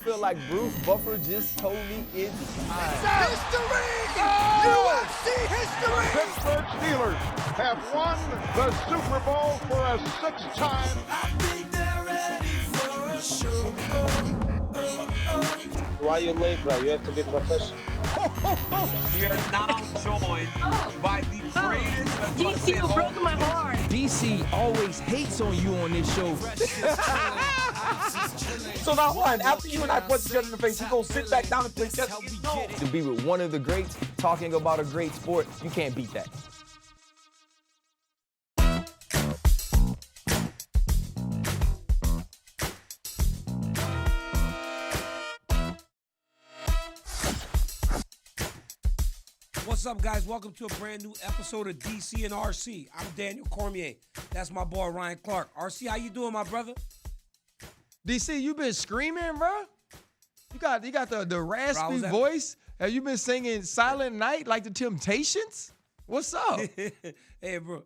feel like Bruce Buffer just told me it's time. History! Oh! UFC history! The Pittsburgh Steelers have won the Super Bowl for a sixth time. I think they're ready for a show. Why you late, bro? You have to be professional. We are now joined by the greatest. DC, you broke my heart. DC always hates on you on this show. So now, Ryan, after you and I punch each other in the face, we gonna sit back down and play chess. To be with one of the greats, talking about a great sport, you can't beat that. What's up, guys? Welcome to a brand new episode of DC and RC. I'm Daniel Cormier. That's my boy, Ryan Clark. RC, how you doing, my brother? DC, you been screaming, bro? You got the raspy voice? Have you been singing Silent Night like the Temptations? What's up? Hey, bro.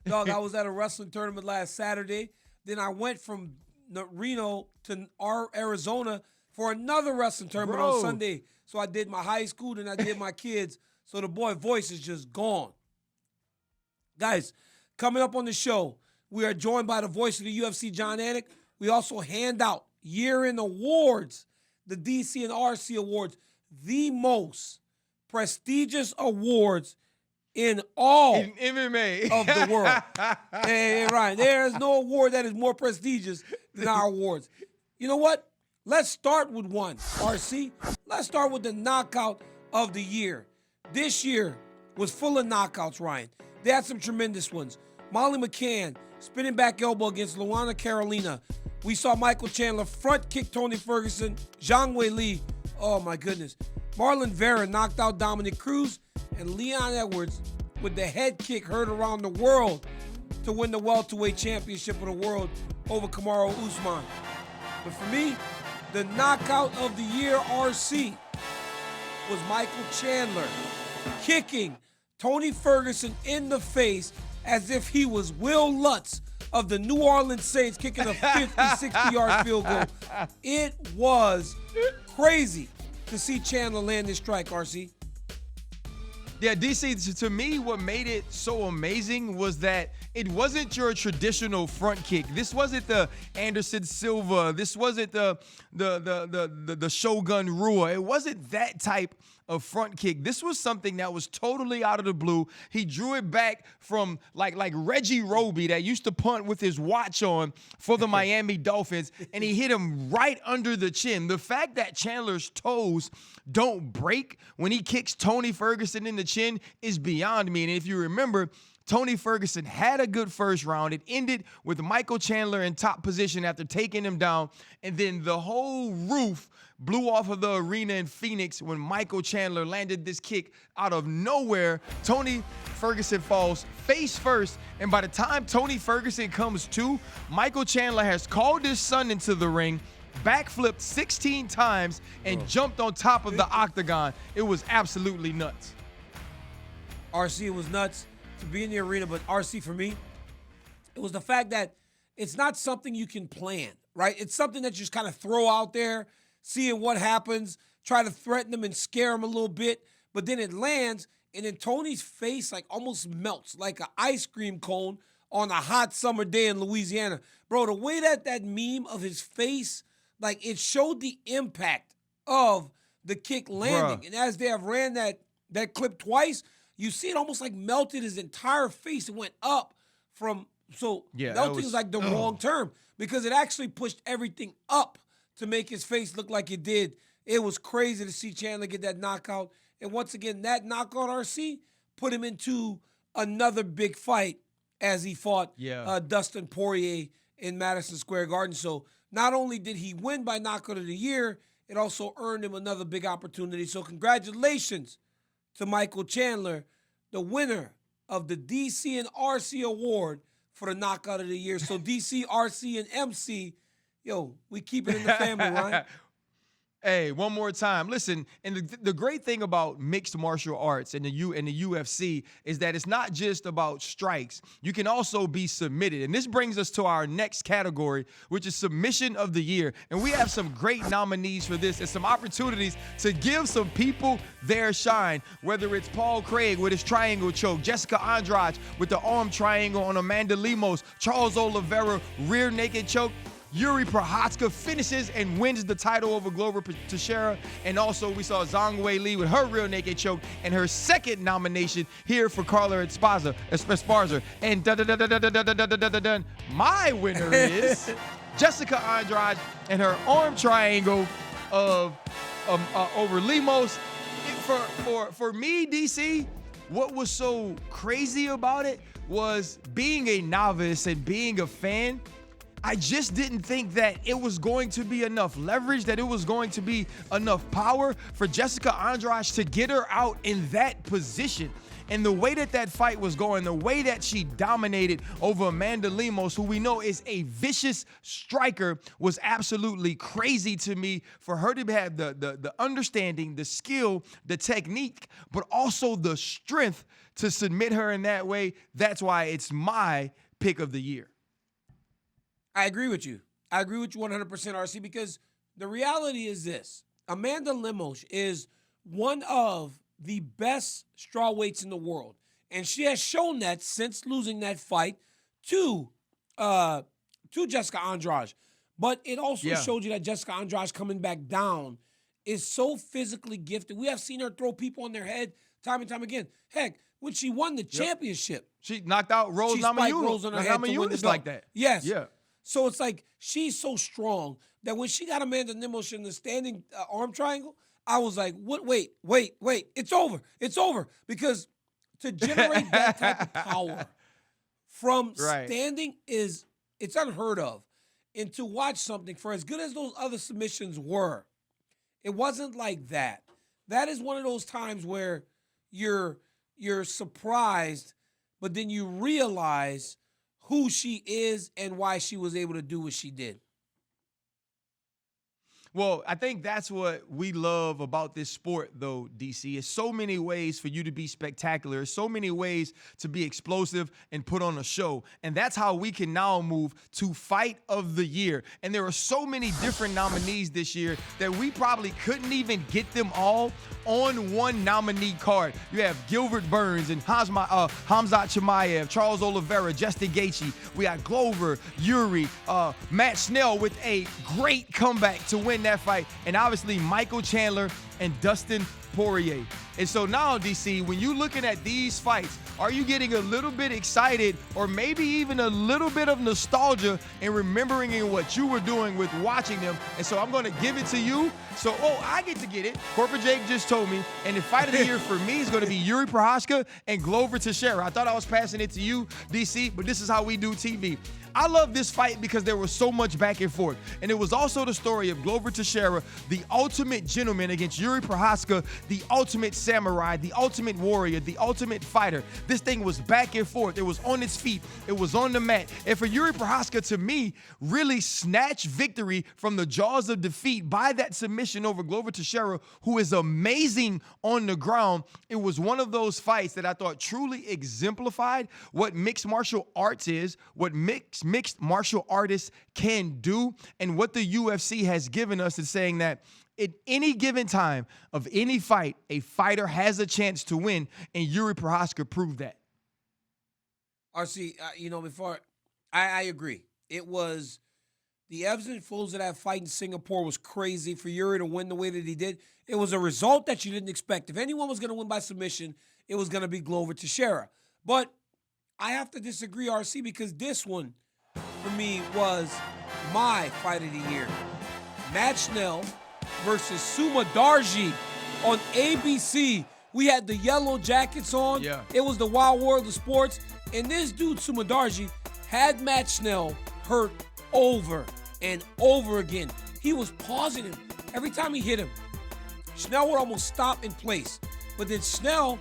Dog, I was at a wrestling tournament last Saturday. Then I went from Reno to Arizona for another wrestling tournament on Sunday. So I did my high school, then I did my kids. So the boy voice is just gone. Guys, coming up on the show, we are joined by the voice of the UFC, Jon Anik. We also hand out year-end awards, the DC and RC Awards, the most prestigious awards in all in MMA of the world. Hey, Ryan, there is no award that is more prestigious than our awards. You know what? Let's start with one, RC. Let's start with the knockout of the year. This year was full of knockouts, Ryan. They had some tremendous ones. Molly McCann, spinning back elbow against Luana Carolina. We saw Michael Chandler front kick Tony Ferguson. Zhang Wei Li, oh my goodness. Marlon Vera knocked out Dominic Cruz. And Leon Edwards with the head kick heard around the world to win the welterweight championship of the world over Kamaru Usman. But for me, the knockout of the year, RC, was Michael Chandler kicking Tony Ferguson in the face as if he was Will Lutz of the New Orleans Saints kicking a 50, 60-yard field goal. It was crazy to see Chandler land this strike, RC. Yeah, DC, to me, what made it so amazing was that it wasn't your traditional front kick. This wasn't the Anderson Silva. This wasn't the Shogun Rua. It wasn't that type of front kick. This was something that was totally out of the blue. He drew it back from like Reggie Roby that used to punt with his watch on for the Miami Dolphins, and he hit him right under the chin. The fact that Chandler's toes don't break when he kicks Tony Ferguson in the chin is beyond me. And if you remember, Tony Ferguson had a good first round. It ended with Michael Chandler in top position after taking him down. And then the whole roof blew off of the arena in Phoenix when Michael Chandler landed this kick out of nowhere. Tony Ferguson falls face first. And by the time Tony Ferguson comes to, Michael Chandler has called his son into the ring, backflipped 16 times, and jumped on top of the Octagon. It was absolutely nuts. RC, it was nuts to be in the arena, but RC, for me, it was the fact that it's not something you can plan, right? It's something that you just kind of throw out there, seeing what happens, try to threaten them and scare them a little bit, but then it lands, and then Tony's face like almost melts like an ice cream cone on a hot summer day in Louisiana. Bro, the way that meme of his face, like it showed the impact of the kick landing. Bruh. And as they have ran that clip twice, you see it almost like melted his entire face. It went up from, so melting is like the wrong term because it actually pushed everything up to make his face look like it did. It was crazy to see Chandler get that knockout. And once again, that knockout, RC, put him into another big fight as he fought Dustin Poirier in Madison Square Garden. So not only did he win by knockout of the year, it also earned him another big opportunity. So congratulations to Michael Chandler, the winner of the DC and RC Award for the knockout of the year. So DC, RC, and MC, yo, we keep it in the family, right? Hey, one more time. Listen, and the great thing about mixed martial arts and the UFC is that it's not just about strikes. You can also be submitted. And this brings us to our next category, which is submission of the year. And we have some great nominees for this and some opportunities to give some people their shine, whether it's Paul Craig with his triangle choke, Jessica Andrade with the arm triangle on Amanda Lemos, Charles Oliveira rear naked choke, Yuri Prochazka finishes and wins the title over Glover Teixeira. And also we saw Zhang Wei Li with her real naked choke and her second nomination here for Carla Esparza. And my winner is Jessica Andrade and her arm triangle of over Lemos. For me, DC, what was so crazy about it was being a novice and being a fan. I just didn't think that it was going to be enough leverage, that it was going to be enough power for Jessica Andrade to get her out in that position. And the way that fight was going, the way that she dominated over Amanda Lemos, who we know is a vicious striker, was absolutely crazy to me. For her to have the understanding, the skill, the technique, but also the strength to submit her in that way, that's why it's my pick of the year. I agree with you. I agree with you 100%, RC, because the reality is this. Amanda Lemos is one of the best strawweights in the world. And she has shown that since losing that fight to Jessica Andrade. But it also showed you that Jessica Andrade coming back down is so physically gifted. We have seen her throw people on their head time and time again. Heck, when she won the championship. She knocked out Rose Namajunas on her head to win the belt. like that. Yes. Yeah. So it's like she's so strong that when she got Amanda Lemos in the standing arm triangle, I was like, "What? Wait. It's over. It's over." Because to generate that type of power from standing it's unheard of. And to watch something, for as good as those other submissions were, it wasn't like that. That is one of those times where you're surprised, but then you realize who she is and why she was able to do what she did. Well, I think that's what we love about this sport, though, DC. It's so many ways for you to be spectacular. It's so many ways to be explosive and put on a show. And that's how we can now move to Fight of the Year. And there are so many different nominees this year that we probably couldn't even get them all on one nominee card. You have Gilbert Burns and Hamzat Chimaev, Charles Oliveira, Justin Gaethje. We got Glover, Yuri, Matt Snell with a great comeback to win that fight, and obviously Michael Chandler and Dustin Poirier. And so now, DC, when you're looking at these fights, are you getting a little bit excited or maybe even a little bit of nostalgia and remembering in what you were doing with watching them? And so I'm going to give it to you. So, I get to get it. Corporate Jake just told me. And the fight of the year for me is going to be Yuri Prochazka and Glover Teixeira. I thought I was passing it to you, DC, but this is how we do TV. I love this fight because there was so much back and forth. And it was also the story of Glover Teixeira, the ultimate gentleman, against Yuri Prochazka, the ultimate samurai, the ultimate warrior, the ultimate fighter. This thing was back and forth. It was on its feet. It was on the mat. And for Yuri Prochazka, to me, really snatched victory from the jaws of defeat by that submission over Glover Teixeira, who is amazing on the ground. It was one of those fights that I thought truly exemplified what mixed martial arts is, what mixed martial artists can do, and what the UFC has given us in saying that at any given time of any fight, a fighter has a chance to win, and Yuri Prochazka proved that. RC, before I agree. It was the ebbs and flows of that fight in Singapore was crazy for Yuri to win the way that he did. It was a result that you didn't expect. If anyone was going to win by submission, it was going to be Glover Teixeira. But I have to disagree, RC, because this one, for me, was my fight of the year. Matt Schnell versus Suma Darji on ABC. We had the yellow jackets on. Yeah. It was the wild world of sports. And this dude, Suma Darji, had Matt Schnell hurt over and over again. He was pausing him. Every time he hit him, Schnell would almost stop in place. But then Schnell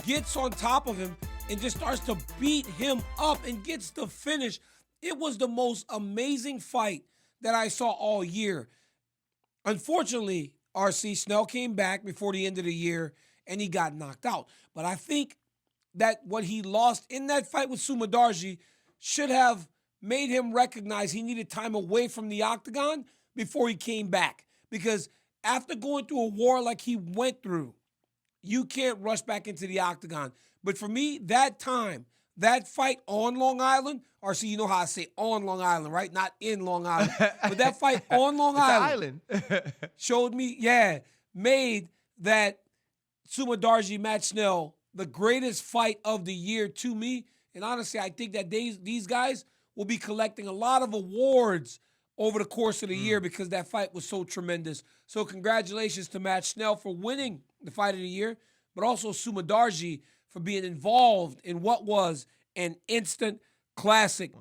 gets on top of him and just starts to beat him up and gets the finish. It was the most amazing fight that I saw all year. Unfortunately, RC, Snell came back before the end of the year, and he got knocked out. But I think that what he lost in that fight with Sumadarji should have made him recognize he needed time away from the octagon before he came back. Because after going through a war like he went through, you can't rush back into the octagon. But for me, that time, that fight on Long Island, RC, you know how I say on Long Island, right? Not in Long Island. But that fight on Long Island showed me, made that Sumadarji Matt Snell the greatest fight of the year to me. And honestly, I think that these guys will be collecting a lot of awards over the course of the year because that fight was so tremendous. So congratulations to Matt Snell for winning the fight of the year, but also Sumadarji for being involved in what was an instant classic.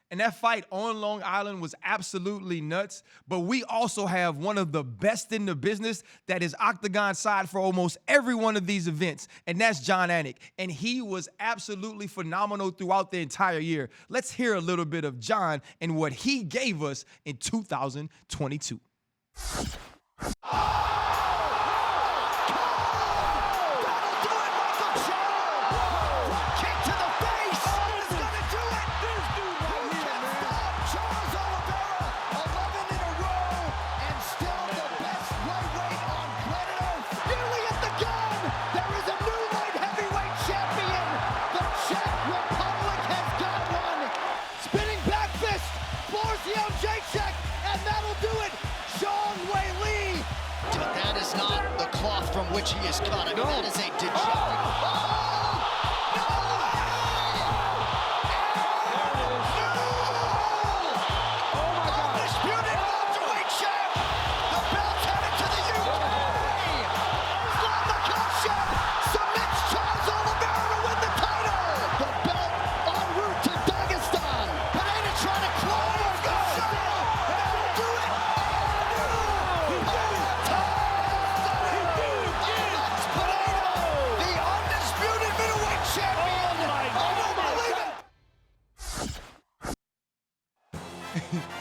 And that fight on Long Island was absolutely nuts. But we also have one of the best in the business that is Octagon side for almost every one of these events, and that's Jon Anik. And he was absolutely phenomenal throughout the entire year. Let's hear a little bit of Jon and what he gave us in 2022. From which he is cut. I mean, that is a degenerate. Undisputed welterweight champ. The belt's headed to the UK. Islam Makhachev submits Charles Oliveira to win the title. The belt en route to Dagestan. Pineda trying to climb. That'll do it.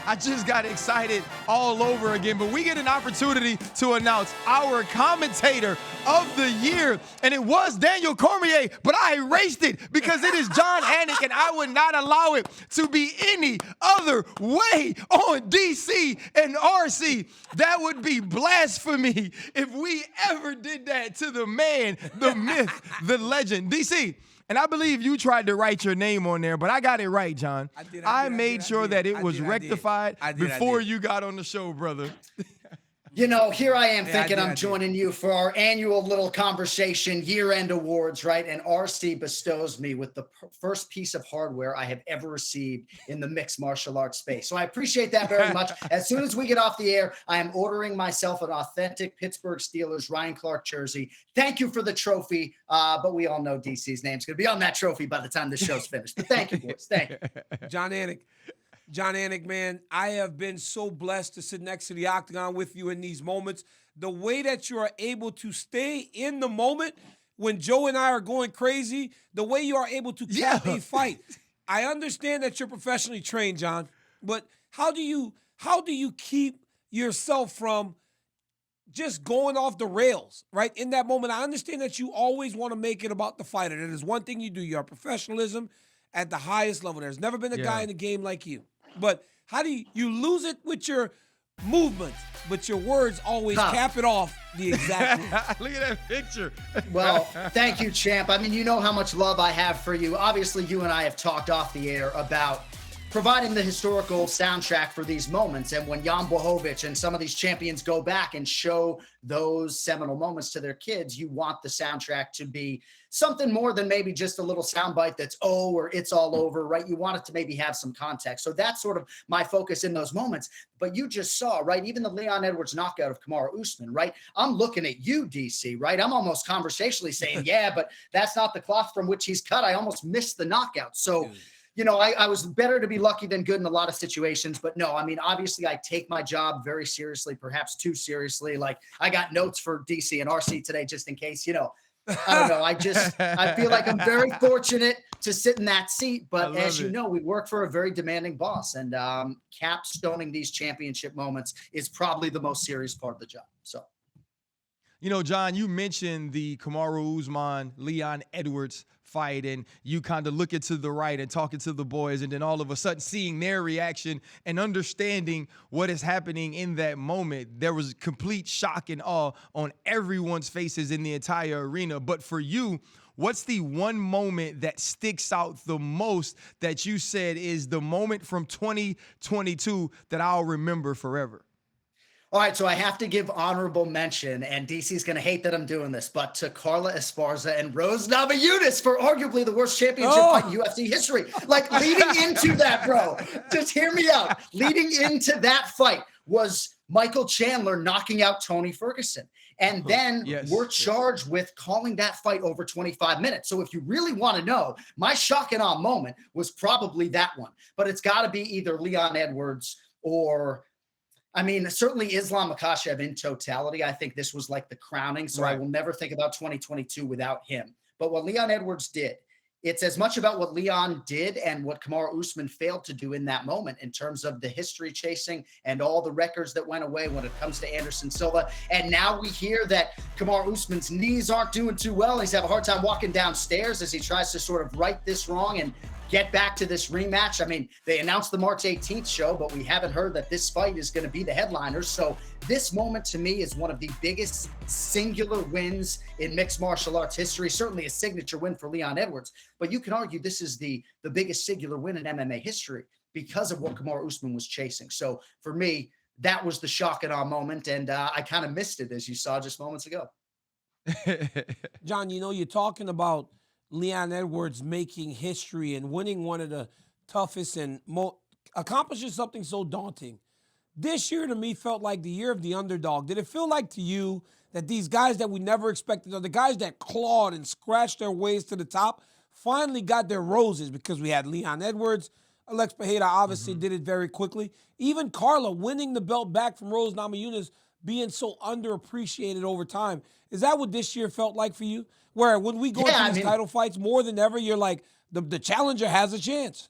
I just got excited all over again, but we get an opportunity to announce our commentator of the year, and it was Daniel Cormier, but I erased it because it is Jon Anik, and I would not allow it to be any other way on DC and RC. That would be blasphemy if we ever did that to the man, the myth, the legend. DC, and I believe you tried to write your name on there, but I got it right, Jon. I made sure that it was rectified before you got on the show, brother. You know, here I am thinking I'm joining you for our annual little conversation, year-end awards, right? And RC bestows me with the first piece of hardware I have ever received in the mixed martial arts space. So I appreciate that very much. As soon as we get off the air, I am ordering myself an authentic Pittsburgh Steelers Ryan Clark jersey. Thank you for the trophy, but we all know DC's name's going to be on that trophy by the time the show's finished. But thank you, boys. Thank you. Jon Anik, man, I have been so blessed to sit next to the octagon with you in these moments. The way that you are able to stay in the moment when Joe and I are going crazy, the way you are able to cap a fight. I understand that you're professionally trained, Jon, but how do you keep yourself from just going off the rails, right? In that moment, I understand that you always want to make it about the fighter. That is one thing you do. Your professionalism at the highest level. There's never been a guy in the game like you. But how do you lose it with your movements, but your words always cap it off the exact Look at that picture. Well, thank you, champ. I mean, you know how much love I have for you. Obviously, you and I have talked off the air about providing the historical soundtrack for these moments. And when Jan Blachowicz and some of these champions go back and show those seminal moments to their kids, you want the soundtrack to be something more than maybe just a little soundbite that's, oh, or it's all over, right? You want it to maybe have some context. So that's sort of my focus in those moments. But you just saw, right? Even the Leon Edwards knockout of Kamaru Usman, right? I'm looking at you, DC, right? I'm almost conversationally saying, yeah, but that's not the cloth from which he's cut. I almost missed the knockout. So, you know, I was better to be lucky than good in a lot of situations, but no, I mean, obviously I take my job very seriously, perhaps too seriously. Like I got notes for DC and RC today, just in case, you know, I don't know. I feel like I'm very fortunate to sit in that seat, but as you know, we work for a very demanding boss, and capstoning these championship moments is probably the most serious part of the job. So. You know, John, you mentioned the Kamaru Usman, Leon Edwards fight, and you kind of looking to the right and talking to the boys, and then all of a sudden seeing their reaction and understanding what is happening in that moment. There was complete shock and awe on everyone's faces in the entire arena. But for you, what's the one moment that sticks out the most that you said is the moment from 2022 that I'll remember forever? All right, so I have to give honorable mention, and DC's going to hate that I'm doing this, but to Carla Esparza and Rose Namajunas for arguably the worst championship fight in UFC history. Like, leading into that, bro, just hear me out. Leading into that fight was Michael Chandler knocking out Tony Ferguson. And then we're charged with calling that fight over 25 minutes. So if you really want to know, my shock and awe moment was probably that one. But it's got to be either Leon Edwards or, I mean, certainly Islam Makhachev in totality. I think this was like the crowning. So I will never think about 2022 without him. But what Leon Edwards did, it's as much about what Leon did and what Kamaru Usman failed to do in that moment in terms of the history chasing and all the records that went away when it comes to Anderson Silva. And now we hear that Kamaru Usman's knees aren't doing too well. He's having a hard time walking downstairs as he tries to sort of right this wrong and get back to this rematch. I mean, they announced the March 18th show, but we haven't heard that this fight is going to be the headliner. So this moment to me is one of the biggest singular wins in mixed martial arts history, certainly a signature win for Leon Edwards. But you can argue this is the biggest singular win in MMA history because of what Kamaru Usman was chasing. So for me, that was the shock and awe moment. And I kind of missed it, as you saw just moments ago. John, you know, you're talking about Leon Edwards making history and winning one of the toughest and accomplishing something so daunting. This year to me felt like the year of the underdog. Did it feel like to you that these guys that we never expected, or the guys that clawed and scratched their ways to the top, finally got their roses? Because we had Leon Edwards, Alex Pereira obviously did it very quickly. Even Carla winning the belt back from Rose Namajunas being so underappreciated over time. Is that what this year felt like for you? Where when we go into these title fights more than ever, you're like, the challenger has a chance.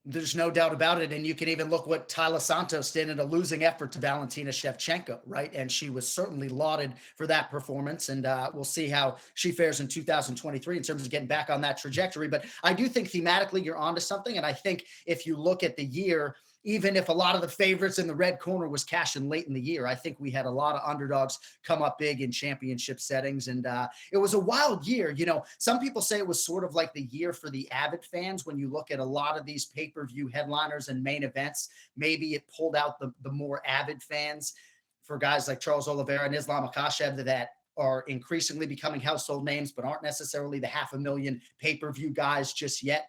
There's no doubt about it. And you can even look what Tyler Santos did in a losing effort to Valentina Shevchenko, right? And she was certainly lauded for that performance. And we'll see how she fares in 2023 in terms of getting back on that trajectory. But I do think thematically you're onto something. And I think if you look at the year, even if a lot of the favorites in the red corner was cashing late in the year, I think we had a lot of underdogs come up big in championship settings. And it was a wild year. You know, some people say it was sort of like the year for the avid fans. When you look at a lot of these pay-per-view headliners and main events, maybe it pulled out the more avid fans for guys like Charles Oliveira and Islam Makhachev that are increasingly becoming household names, but aren't necessarily the 500,000 pay-per-view guys just yet.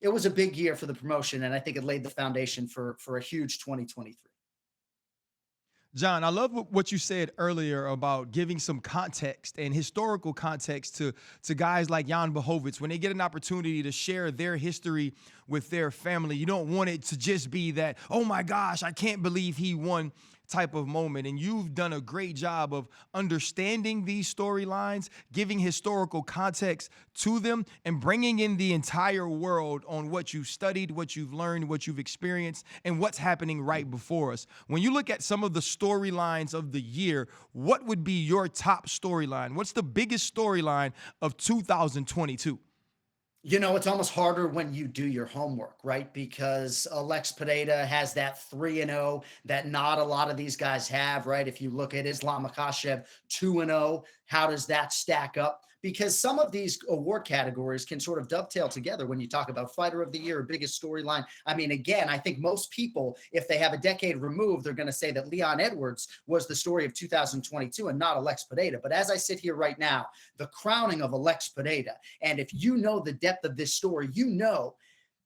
It was a big year for the promotion, and I think it laid the foundation for a huge 2023. John, I love what you said earlier about giving some context and historical context to guys like Jan Blachowicz when they get an opportunity to share their history with their family. You don't want it to just be that, oh my gosh, I can't believe he won type of moment. And you've done a great job of understanding these storylines, giving historical context to them, and bringing in the entire world on what you've studied, what you've learned, what you've experienced, and what's happening right before us. When you look at some of the storylines of the year, what would be your top storyline? What's the biggest storyline of 2022? You know, it's almost harder when you do your homework, right? Because Alex Pereira has that 3-0 that not a lot of these guys have, right? If you look at Islam Makhachev, 2-0, how does that stack up? Because some of these award categories can sort of dovetail together when you talk about fighter of the year or biggest storyline. I mean, again, I think most people, if they have a decade removed, they're going to say that Leon Edwards was the story of 2022 and not Alex Pereira. But as I sit here right now, the crowning of Alex Pereira, and if you know the depth of this story, you know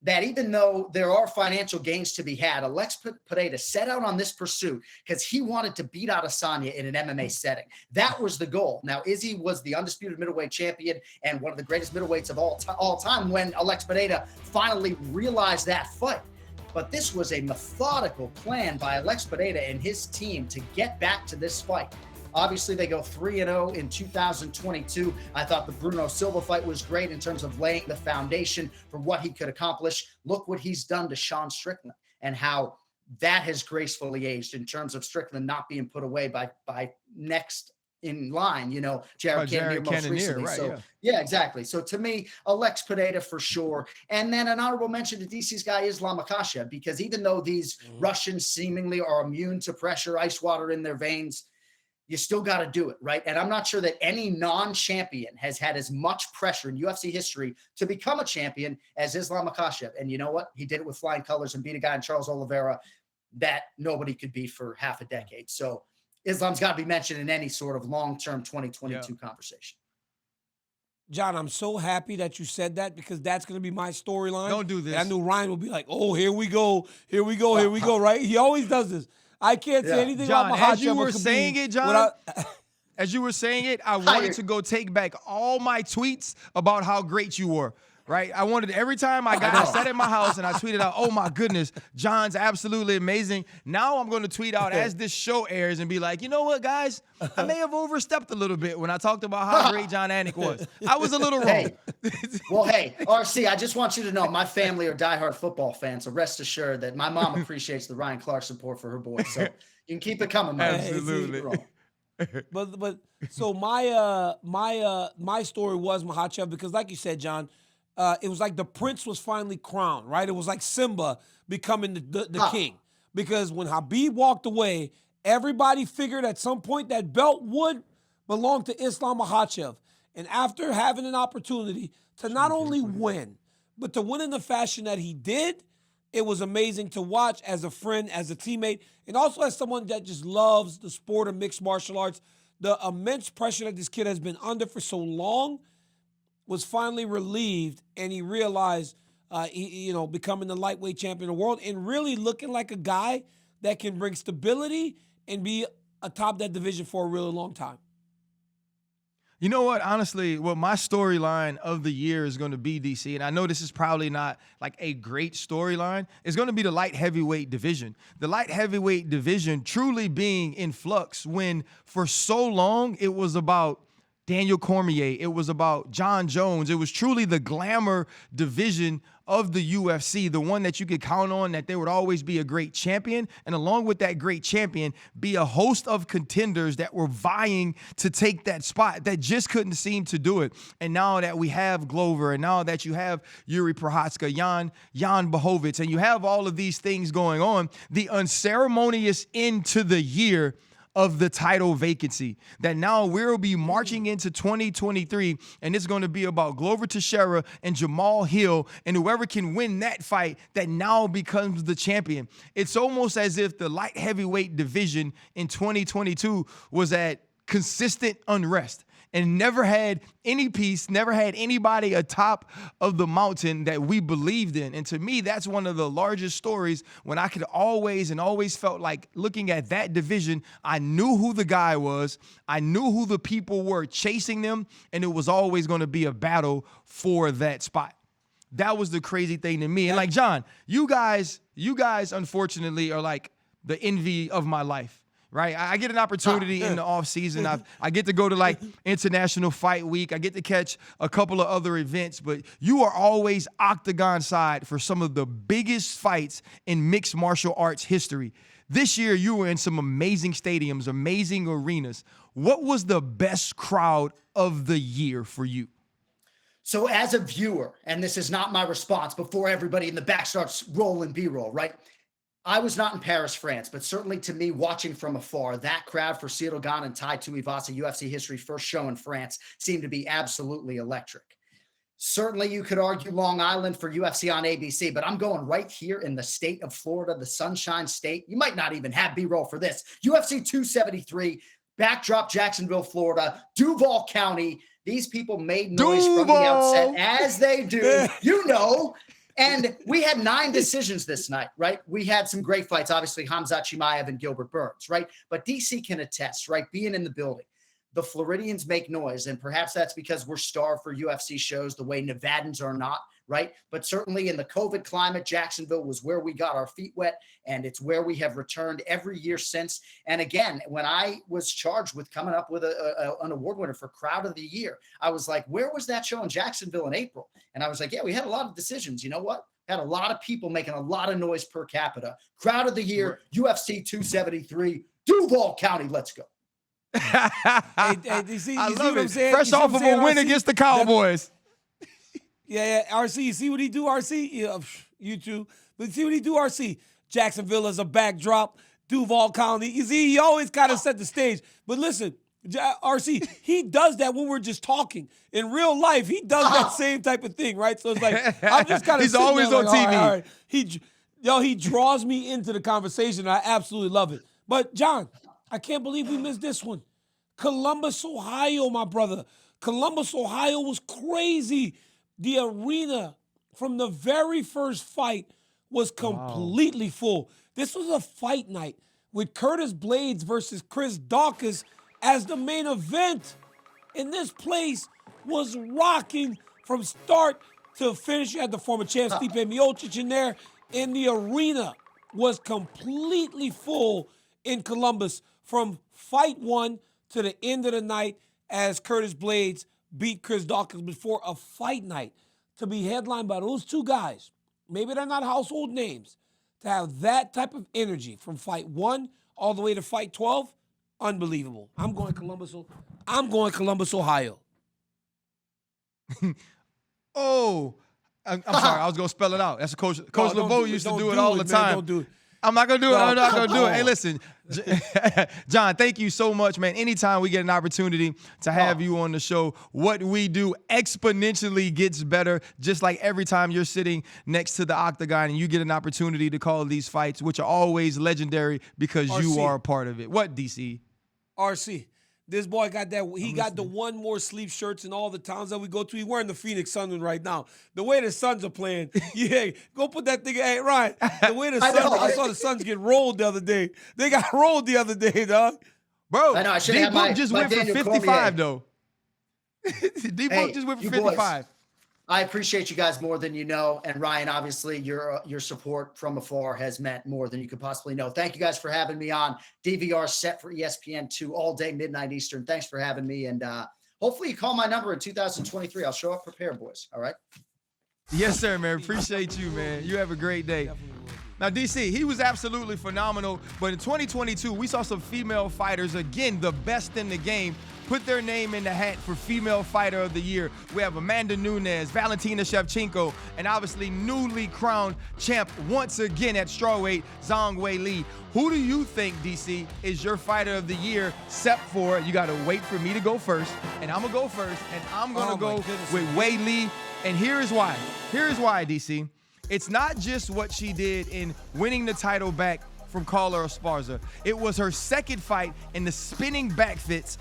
that even though there are financial gains to be had, Alex Pereira set out on this pursuit because he wanted to beat Adesanya in an MMA setting. That was the goal. Now, Izzy was the undisputed middleweight champion and one of the greatest middleweights of all time when Alex Pereira finally realized that fight. But this was a methodical plan by Alex Pereira and his team to get back to this fight. Obviously, they go 3-0 in 2022. I thought the Bruno Silva fight was great in terms of laying the foundation for what he could accomplish. Look what he's done to Sean Strickland and how that has gracefully aged in terms of Strickland not being put away by next in line, Jared Cannonier most recently. Right, so yeah, exactly. So to me, Alex Pineda for sure. And then an honorable mention to DC's guy, Islam Makhachev, because even though these Russians seemingly are immune to pressure, ice water in their veins, you still got to do it, right? And I'm not sure that any non-champion has had as much pressure in UFC history to become a champion as Islam Makhachev. And you know what? He did it with flying colors and beat a guy in Charles Oliveira that nobody could beat for half a decade. So Islam's got to be mentioned in any sort of long-term 2022 conversation. John, I'm so happy that you said that because that's going to be my storyline. Don't do this. And I knew Ryan would be like, oh, here we go, right? He always does this. I can't say anything John, about Makhachev. as you were saying it, John, as you were saying it, I wanted to go take back all my tweets about how great you were. Right? I wanted every time I sat at my house and I tweeted out, oh my goodness, John's absolutely amazing. Now I'm going to tweet out as this show airs and be like, you know what, guys? I may have overstepped a little bit when I talked about how great Jon Anik was. I was a little wrong. Hey, RC, I just want you to know my family are diehard football fans, so rest assured that my mom appreciates the Ryan Clark support for her boys. So you can keep it coming, man. Absolutely. But so my story was Makhachev because, like you said, John, it was like the prince was finally crowned, right? It was like Simba becoming the king. Because when Khabib walked away, everybody figured at some point that belt would belong to Islam Makhachev. And after having an opportunity to not only win, but to win in the fashion that he did, it was amazing to watch as a friend, as a teammate, and also as someone that just loves the sport of mixed martial arts. The immense pressure that this kid has been under for so long was finally relieved, and he realized, becoming the lightweight champion of the world and really looking like a guy that can bring stability and be atop that division for a really long time. You know what? Honestly, what my storyline of the year is going to be, DC, and I know this is probably not like a great storyline, is going to be the light heavyweight division. The light heavyweight division truly being in flux when for so long it was about Daniel Cormier, it was about John Jones. It was truly the glamour division of the UFC, the one that you could count on that there would always be a great champion, and along with that great champion, be a host of contenders that were vying to take that spot that just couldn't seem to do it. And now that we have Glover, and now that you have Yuri Prochazka, Jan Blachowicz, and you have all of these things going on, the unceremonious end to the year of the title vacancy, that now we'll be marching into 2023, and it's going to be about Glover Teixeira and Jamal Hill, and whoever can win that fight that now becomes the champion. It's almost as if the light heavyweight division in 2022 was at consistent unrest and never had any peace, never had anybody atop of the mountain that we believed in. And to me, that's one of the largest stories when I could always felt like looking at that division, I knew who the guy was, I knew who the people were chasing them, and it was always going to be a battle for that spot. That was the crazy thing to me. And like, John, you guys unfortunately are like the envy of my life. Right, I get an opportunity in the off season. I get to go to like International Fight Week. I get to catch a couple of other events, but you are always Octagon side for some of the biggest fights in mixed martial arts history. This year, you were in some amazing stadiums, amazing arenas. What was the best crowd of the year for you? So as a viewer, and this is not my response before everybody in the back starts rolling B-roll, right? I was not in Paris, France, but certainly to me, watching from afar, that crowd for Ciryl Gane and Tai Tuivasa, UFC history first show in France, seemed to be absolutely electric. Certainly, you could argue Long Island for UFC on ABC, but I'm going right here in the state of Florida, the Sunshine State. You might not even have B-roll for this. UFC 273, backdrop Jacksonville, Florida, Duval County. These people made noise from the outset, as they do, And we had 9 decisions this night, right? We had some great fights, obviously, Khamzat Chimaev and Gilbert Burns, right? But DC can attest, right? Being in the building, the Floridians make noise, and perhaps that's because we're starved for UFC shows the way Nevadans are not, right? But certainly in the COVID climate, Jacksonville was where we got our feet wet, and it's where we have returned every year since. And again, when I was charged with coming up with an award winner for Crowd of the Year, I was like, where was that show in Jacksonville in April? And I was like, yeah, we had a lot of decisions. You know what? Had a lot of people making a lot of noise per capita. Crowd of the Year, UFC 273, Duval County, let's go. DC, I you see love what I'm it. saying? Fresh You see off what of I'm saying, a win RC? against the Cowboys. Yeah, RC, you see what he do, RC? Yeah, you too. But see what he do, RC? Jacksonville as a backdrop, Duval County. You see, he always kind of set the stage. But listen, RC, he does that when we're just talking. In real life, he does that same type of thing, right? So it's like, I'm just kind of He's always on TV. All right. He draws me into the conversation. I absolutely love it. But, John, I can't believe we missed this one. Columbus, Ohio, my brother. Columbus, Ohio was crazy. The arena from the very first fight was completely full. This was a fight night with Curtis Blades versus Chris Dawkins as the main event. And this place was rocking from start to finish. You had the former champ Stipe Miocic in there. And the arena was completely full in Columbus from fight one to the end of the night as Curtis Blades beat Chris Dawkins before a fight night to be headlined by those two guys. Maybe they're not household names. To have that type of energy from fight one all the way to fight 12, unbelievable. I'm going Columbus, Ohio. I'm sorry. I was going to spell it out. That's Coach LeBeau used to do it all the time. Don't do it. I'm not going to do it. I'm not going to do it. on. Hey, listen, John, thank you so much, man. Anytime we get an opportunity to have you on the show, what we do exponentially gets better, just like every time you're sitting next to the Octagon and you get an opportunity to call these fights, which are always legendary because you are a part of it. What, DC? RC. This boy got that. He got the one more sleeve shirts in all the towns that we go to. He's wearing the Phoenix Suns one right now. The way the Suns are playing, yeah, go put that thing. Hey, Ryan, the way the Suns, I saw the Suns get rolled the other day. They got rolled the other day, dog. Bro, I know, I should have D-Book my- just my went for Daniel 55, Cormier. though. D-Book just went for you boys, 55. I appreciate you guys more than you know. And Ryan, obviously, your support from afar has meant more than you could possibly know. Thank you guys for having me on. DVR set for ESPN2 all day, midnight Eastern. Thanks for having me. And hopefully you call my number in 2023. I'll show up prepared, boys. All right? Yes, sir, man. Appreciate you, man. You have a great day. Now, DC, he was absolutely phenomenal, but in 2022, we saw some female fighters, again, the best in the game, put their name in the hat for Female Fighter of the Year. We have Amanda Nunes, Valentina Shevchenko, and obviously newly crowned champ once again at strawweight, Zhang Weili. Who do you think, DC, is your Fighter of the Year, except for, you got to wait for me to go first, and I'm going to go first, and I'm going to go with Weili, and here's why. Here's why, DC. It's not just what she did in winning the title back from Carla Esparza. It was her second fight in the spinning back fist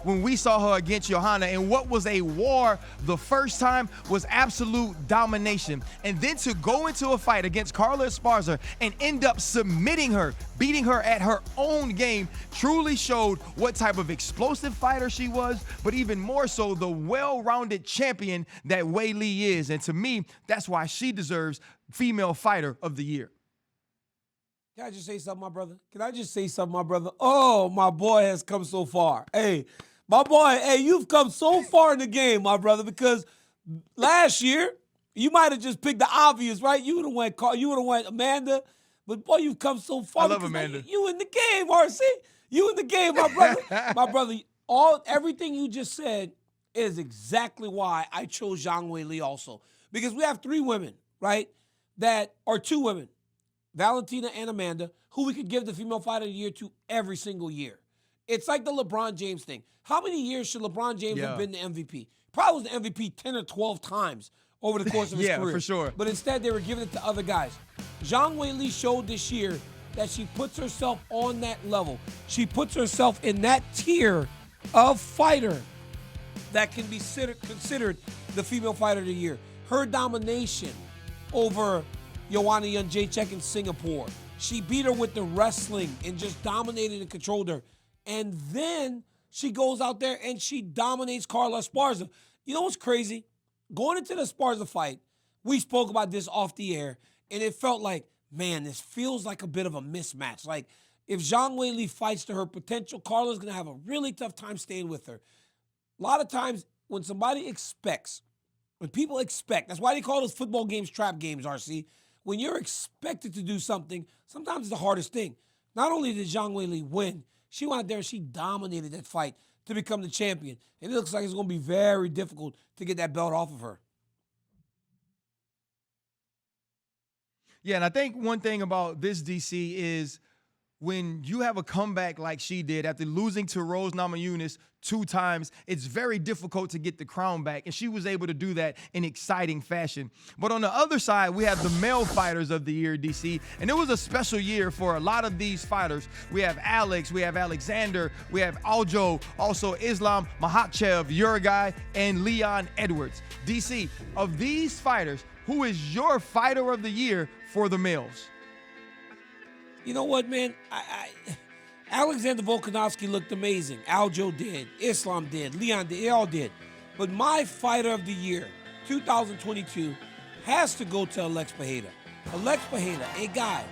when we saw her against Johanna. And what was a war the first time was absolute domination. And then to go into a fight against Carla Esparza and end up submitting her, beating her at her own game, truly showed what type of explosive fighter she was, but even more so the well-rounded champion that Weili is. And to me, that's why she deserves Female Fighter of the Year. Can I just say something, my brother? Can I just say something, my brother? Oh, my boy has come so far. Hey, my boy, hey, you've come so far in the game, my brother, because last year, you might have just picked the obvious, right? You would have went Amanda, but boy, you've come so far. I love Amanda. You in the game, RC. You in the game, my brother. My brother, everything you just said is exactly why I chose Zhang Weili also. Because we have three women, right, that are two women. Valentina and Amanda, who we could give the Female Fighter of the Year to every single year. It's like the LeBron James thing. How many years should LeBron James have been the MVP? Probably was the MVP 10 or 12 times over the course of his career. Yeah, for sure. But instead, they were giving it to other guys. Zhang Weili showed this year that she puts herself on that level. She puts herself in that tier of fighter that can be considered the Female Fighter of the Year. Her domination over Joanna Jędrzejczyk in Singapore. She beat her with the wrestling and just dominated and controlled her. And then she goes out there and she dominates Carla Esparza. You know what's crazy? Going into the Esparza fight, we spoke about this off the air, and it felt like, man, this feels like a bit of a mismatch. Like, if Zhang Weili fights to her potential, Carla's going to have a really tough time staying with her. A lot of times, when people expect, that's why they call those football games trap games, RC. When you're expected to do something, sometimes it's the hardest thing. Not only did Zhang Weili win, She went out there and she dominated that fight to become the champion. And it looks like it's going to be very difficult to get that belt off of her. Yeah, and I think one thing about this, DC, is when you have a comeback like she did after losing to Rose Namajunas 2 times, it's very difficult to get the crown back, and she was able to do that in exciting fashion. But on the other side, we have the male fighters of the year, DC, and it was a special year for a lot of these fighters. We have Alex, we have Alexander, we have Aljo, also Islam Makhachev, Urigai, and Leon Edwards. DC, of these fighters, who is your fighter of the year for the males? You know what, man? Alexander Volkanovski looked amazing. Aljo did. Islam did. Leon did. They all did. But my fighter of the year, 2022, has to go to Alex Pereira. Alex Pereira, a guy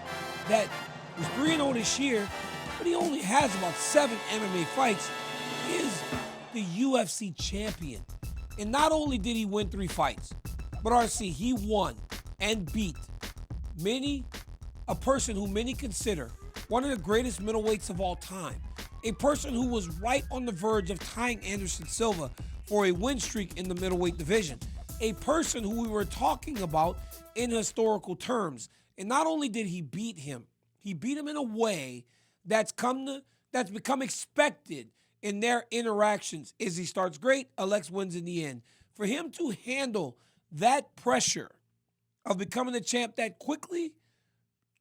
that was 3-0 this year, but he only has about 7 MMA fights, is the UFC champion. And not only did he win 3 fights, but RC, he won and beat a person who many consider one of the greatest middleweights of all time, a person who was right on the verge of tying Anderson Silva for a win streak in the middleweight division, a person who we were talking about in historical terms. And not only did he beat him in a way that's become expected in their interactions. Izzy starts great, Alex wins in the end. For him to handle that pressure of becoming the champ that quickly,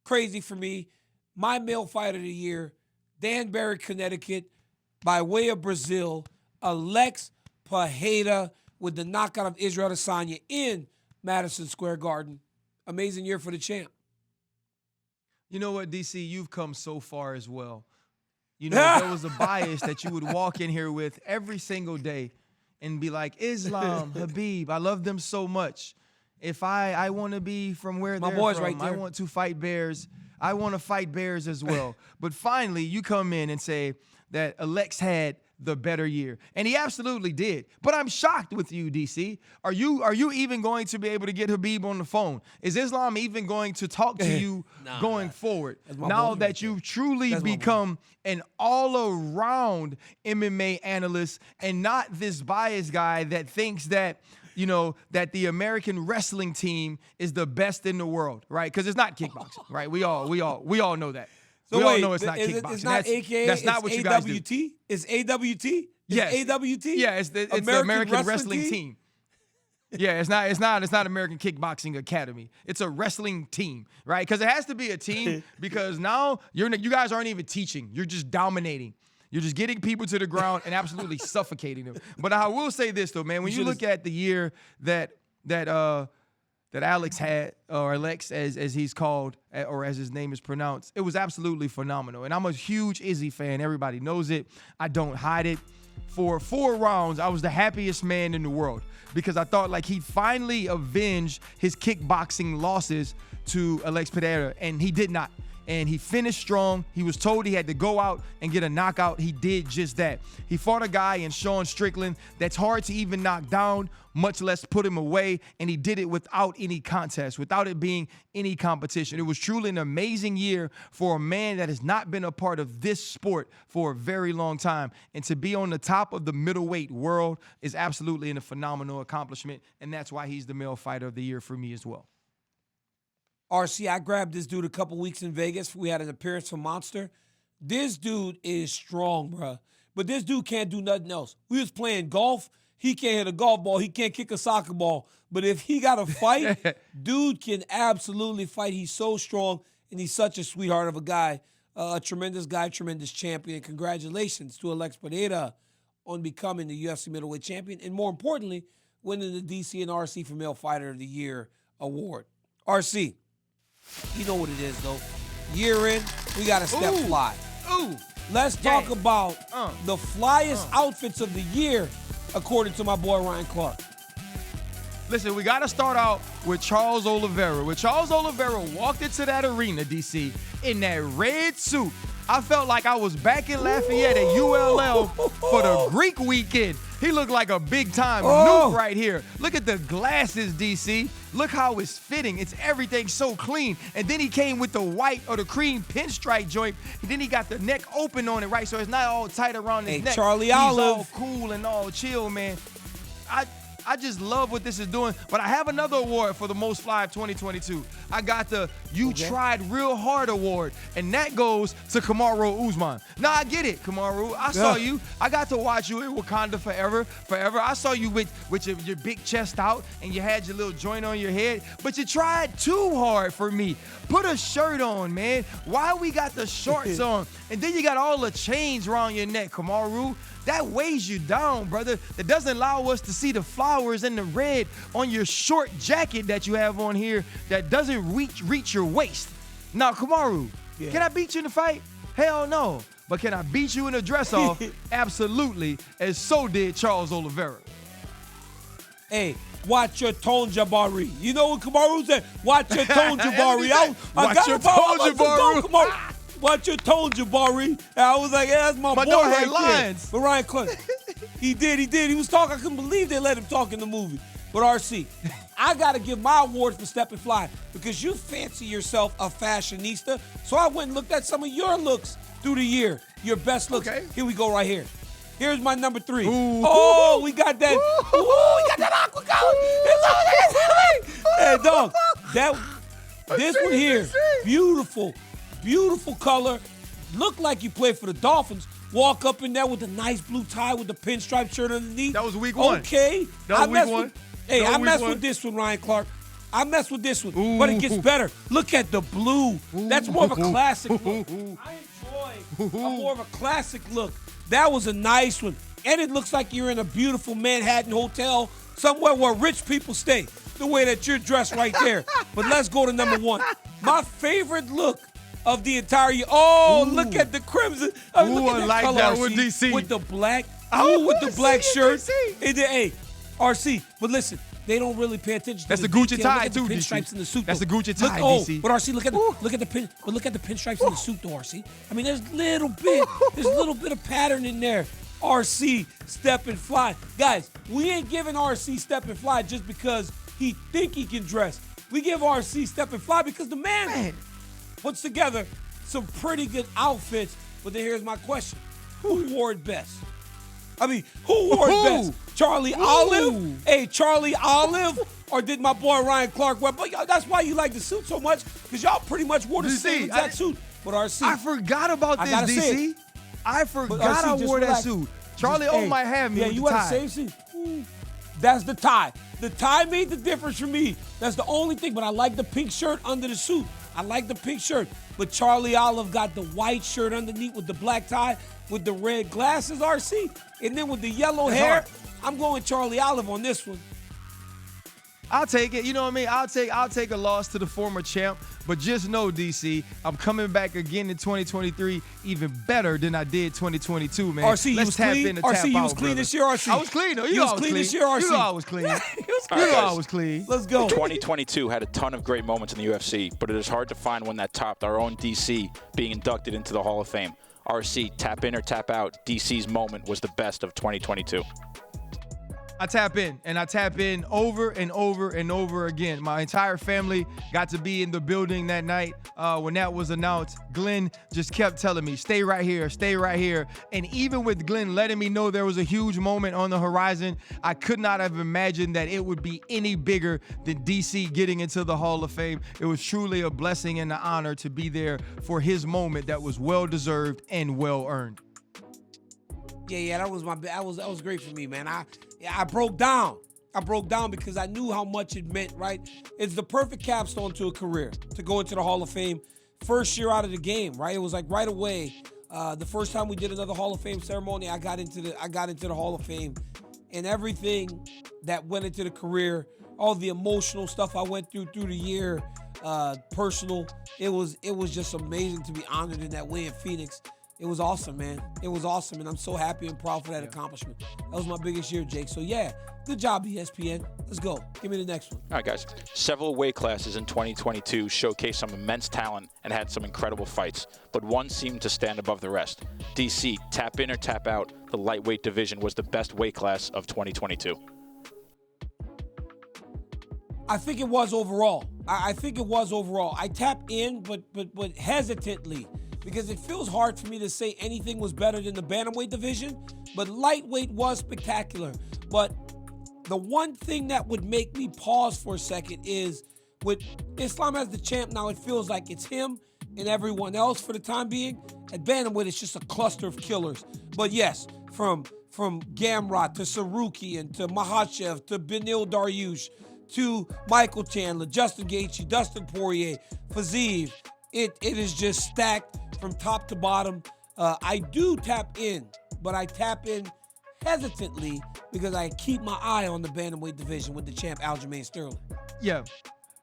crazy for me. My male fighter of the year, Danbury, Connecticut, by way of Brazil, Alex Pereira with the knockout of Israel Adesanya in Madison Square Garden. Amazing year for the champ. You know what, DC? You've come so far as well. You know, there was a bias that you would walk in here with every single day and be like, Islam, Habib, I love them so much. If I want to be from where they're boys from, right there. I want to fight bears. I want to fight bears as well. But finally, you come in and say that Alex had the better year. And he absolutely did. But I'm shocked with you, DC. Are you even going to be able to get Habib on the phone? Is Islam even going to talk to you going forward? Now that you've truly become an all-around MMA analyst and not this biased guy that thinks that, you know, that the American wrestling team is the best in the world, right? Because it's not kickboxing, right? We all know that. So we wait, all know it's not kickboxing. It's not AKA. That's not what you guys do. AWT? It's AWT? Yes. AWT? Yeah, it's the American Wrestling Team. Yeah, it's not American Kickboxing Academy. It's a wrestling team, right? Because it has to be a team because now you guys aren't even teaching. You're just dominating. You're just getting people to the ground and absolutely suffocating them. But I will say this though, man, when you look at the year that Alex had, or Alex as he's called, or as his name is pronounced, it was absolutely phenomenal. And I'm a huge Izzy fan. Everybody knows it. I don't hide it. For 4 rounds, I was the happiest man in the world because I thought like he finally avenged his kickboxing losses to Alex Pereira, and he did not. And he finished strong. He was told he had to go out and get a knockout. He did just that. He fought a guy in Sean Strickland that's hard to even knock down, much less put him away. And he did it without any contest, without it being any competition. It was truly an amazing year for a man that has not been a part of this sport for a very long time. And to be on the top of the middleweight world is absolutely a phenomenal accomplishment. And that's why he's the male fighter of the year for me as well. RC, I grabbed this dude a couple weeks in Vegas. We had an appearance from Monster. This dude is strong, bro. But this dude can't do nothing else. We was playing golf. He can't hit a golf ball. He can't kick a soccer ball. But if he got to fight, dude can absolutely fight. He's so strong, and he's such a sweetheart of a guy. A tremendous guy, tremendous champion. Congratulations to Alex Pereira on becoming the UFC middleweight champion, and more importantly, winning the DC and RC for Male Fighter of the Year award. RC, you know what it is, though. Year in, we got to step fly. Let's talk about the flyest outfits of the year, according to my boy Ryan Clark. Listen, we got to start out with Charles Oliveira. When Charles Oliveira walked into that arena, DC, in that red suit, I felt like I was back in Lafayette at ULL for the Greek weekend. He looked like a big-time nuke right here. Look at the glasses, DC. Look how it's fitting. It's everything so clean. And then he came with the white or the cream pinstripe joint. And then he got the neck open on it, right? So it's not all tight around his neck. Charlie He's Olive. all cool and all chill, man. I just love what this is doing. But I have another award for the most fly of 2022. I got the You Tried Real Hard award, and that goes to Kamaru Usman. Now, I get it, Kamaru. I saw you. I got to watch you in Wakanda forever. I saw you with your big chest out, and you had your little joint on your head, but you tried too hard for me. Put a shirt on, man. Why we got the shorts on? And then you got all the chains around your neck, Kamaru. That weighs you down, brother. That doesn't allow us to see the flowers and the red on your short jacket that you have on here that doesn't reach your waist. Now, Kamaru, can I beat you in a fight? Hell no. But can I beat you in a dress-off? Absolutely, and so did Charles Oliveira. Hey, watch your tone, Jabari. You know what Kamaru said? Watch your tone, Jabari. Watch your tone, Jabari. Watch your tone, Jabari. And I was like, yeah, that's my boy dog right had lines. there. But Ryan Clark, he did. He was talking. I couldn't believe they let him talk in the movie. But RC, I got to give my award for Step and Fly because you fancy yourself a fashionista. So I went and looked at some of your looks through the year, your best looks. Okay. Here we go right here. Here's my number 3. Ooh. Oh, we got that. We got that aqua color. Hey, dog, this one here, beautiful color. Look like you play for the Dolphins. Walk up in there with a nice blue tie with the pinstripe shirt underneath. That was week 1. Okay. That was week 1. Hey, I messed with this one, Ryan Clark. I messed with this one, but it gets better. Look at the blue. That's more of a classic look. I enjoy more of a classic look. That was a nice one. And it looks like you're in a beautiful Manhattan hotel somewhere where rich people stay, the way that you're dressed right there. But let's go to number 1. My favorite look of the entire year. Oh, look at the crimson. Look at I like color, that RC, with DC. With the black. With the black shirt. And then, hey, RC, but listen, they don't really pay attention to That's the the Gucci detail. tie, Look at the too, pinstripes DC. in the suit. That's though. the Gucci tie, look, DC. But RC, look at the pinstripes in the suit, though, RC. I mean, there's a little bit of pattern in there. RC, Step and Fly. Guys, we ain't giving RC Step and Fly just because he think he can dress. We give RC Step and Fly because the man puts together some pretty good outfits. But then here's my question. Who wore it best? I mean, who wore it best? Charlie Olive? Hey, Charlie Olive? Or did my boy Ryan Clark wear? But that's why you like the suit so much, because y'all pretty much wore the same exact suit. But RC, I forgot about this, DC. I forgot I wore that suit. Charlie might have me with you the had tie. the same suit. That's the tie. The tie made the difference for me. That's the only thing. But I like the pink shirt under the suit. I like the pink shirt. But Charlie Olive got the white shirt underneath with the black tie, with the red glasses, RC. And then with the yellow hair, I'm going Charlie Olive on this one. I'll take it. You know what I mean? I'll take a loss to the former champ. But just know, DC, I'm coming back again in 2023 even better than I did 2022, man. RC, Let's tap in and tap out, RC, you was clean this year, RC. I was clean, though. You was clean this year, RC. You know I was clean. I was clean. Let's go. 2022 had a ton of great moments in the UFC, but it is hard to find one that topped our own DC being inducted into the Hall of Fame. RC, tap in or tap out. DC's moment was the best of 2022. I tap in, and I tap in over and over and over again. My entire family got to be in the building that night when that was announced. Glenn just kept telling me, stay right here, stay right here. And even with Glenn letting me know there was a huge moment on the horizon, I could not have imagined that it would be any bigger than DC getting into the Hall of Fame. It was truly a blessing and an honor to be there for his moment that was well-deserved and well-earned. Yeah, that was great for me, man. I broke down. I broke down because I knew how much it meant, right? It's the perfect capstone to a career, to go into the Hall of Fame. First year out of the game, right? It was like right away. The first time we did another Hall of Fame ceremony, I got into the Hall of Fame. And everything that went into the career, all the emotional stuff I went through the year, personal, it was just amazing to be honored in that way in Phoenix. It was awesome, man. It was awesome, and I'm so happy and proud for that accomplishment. That was my biggest year, Jake. So, yeah, good job, ESPN. Let's go. Give me the next one. All right, guys. Several weight classes in 2022 showcased some immense talent and had some incredible fights, but one seemed to stand above the rest. DC, tap in or tap out, the lightweight division was the best weight class of 2022. I think it was overall. I think it was overall. I tap in, but hesitantly, because it feels hard for me to say anything was better than the bantamweight division, but lightweight was spectacular. But the one thing that would make me pause for a second is with Islam as the champ now, it feels like it's him and everyone else for the time being. At bantamweight, it's just a cluster of killers. But yes, from Gamrot to Sarukian to Makhachev to Benil Dariush to Michael Chandler, Justin Gaethje, Dustin Poirier, Fiziev, it is just stacked from top to bottom. I do tap in, but I tap in hesitantly because I keep my eye on the bantamweight division with the champ Aljamain Sterling.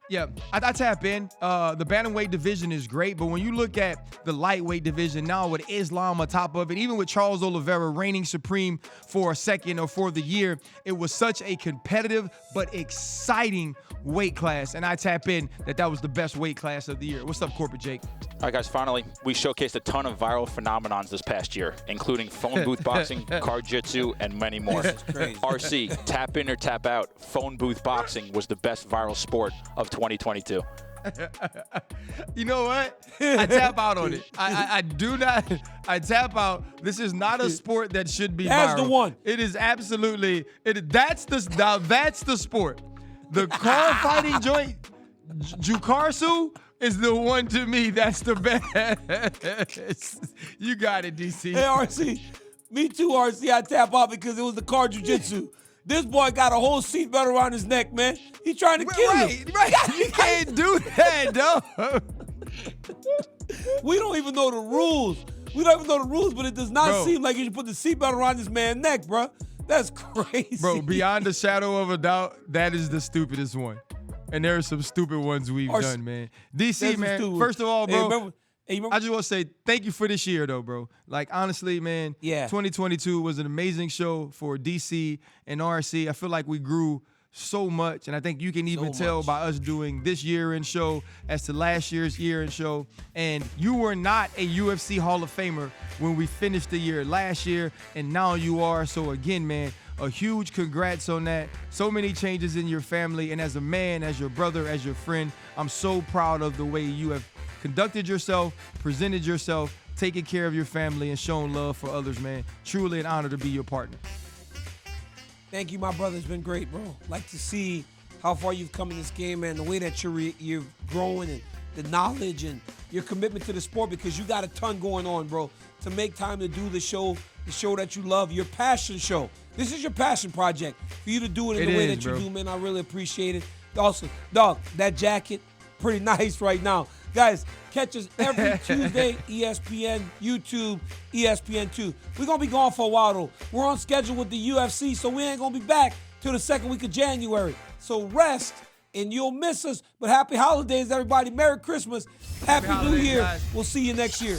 Yeah, I tap in. The bantamweight division is great, but when you look at the lightweight division now with Islam on top of it, even with Charles Oliveira reigning supreme for a second or for the year, it was such a competitive but exciting weight class, and I tap in that was the best weight class of the year. What's up, Corporate Jake? All right, guys, finally, we showcased a ton of viral phenomenons this past year, including phone booth boxing, card jitsu, and many more. RC, tap in or tap out, phone booth boxing was the best viral sport of 2022. You know what? I tap out on it. I do not. I tap out. This is not a sport that should be viral. That's the one. It is absolutely. That's the sport. The car fighting joint, Jukarsu, is the one to me. That's the best. You got it, DC. Hey, RC. Me too, RC. I tap out because it was the car jiu-jitsu. This boy got a whole seatbelt around his neck, man. He's trying to kill you. Right. You can't do that, though. We don't even know the rules. But it does not seem like you should put the seatbelt around this man's neck, bro. That's crazy. Bro, beyond a shadow of a doubt, that is the stupidest one. And there are some stupid ones we've done, man. DC, man, first of all, bro, I just want to say thank you for this year, though, bro. Like, honestly, man, 2022 was an amazing show for DC and RC. I feel like we grew so much, and I think you can even tell by us doing this year-end show as to last year's year-end show. And you were not a UFC Hall of Famer when we finished the year last year, and now you are. So again, man, a huge congrats on that. So many changes in your family, and as a man, as your brother, as your friend, I'm so proud of the way you have conducted yourself, presented yourself, taken care of your family, and shown love for others, man. Truly an honor to be your partner. Thank you, my brother. It's been great, bro. Like to see how far you've come in this game, man, the way that you're growing and the knowledge and your commitment to the sport, because you got a ton going on, bro, to make time to do the show that you love, your passion show. This is your passion project. For you to do it in the way that you do, man, I really appreciate it. Also, dog, that jacket, pretty nice right now. Guys, catch us every Tuesday, ESPN, YouTube, ESPN2. We're going to be gone for a while, though. We're on schedule with the UFC, so we ain't going to be back till the second week of January. So rest, and you'll miss us. But happy holidays, everybody. Merry Christmas. Happy New Year. Guys. We'll see you next year.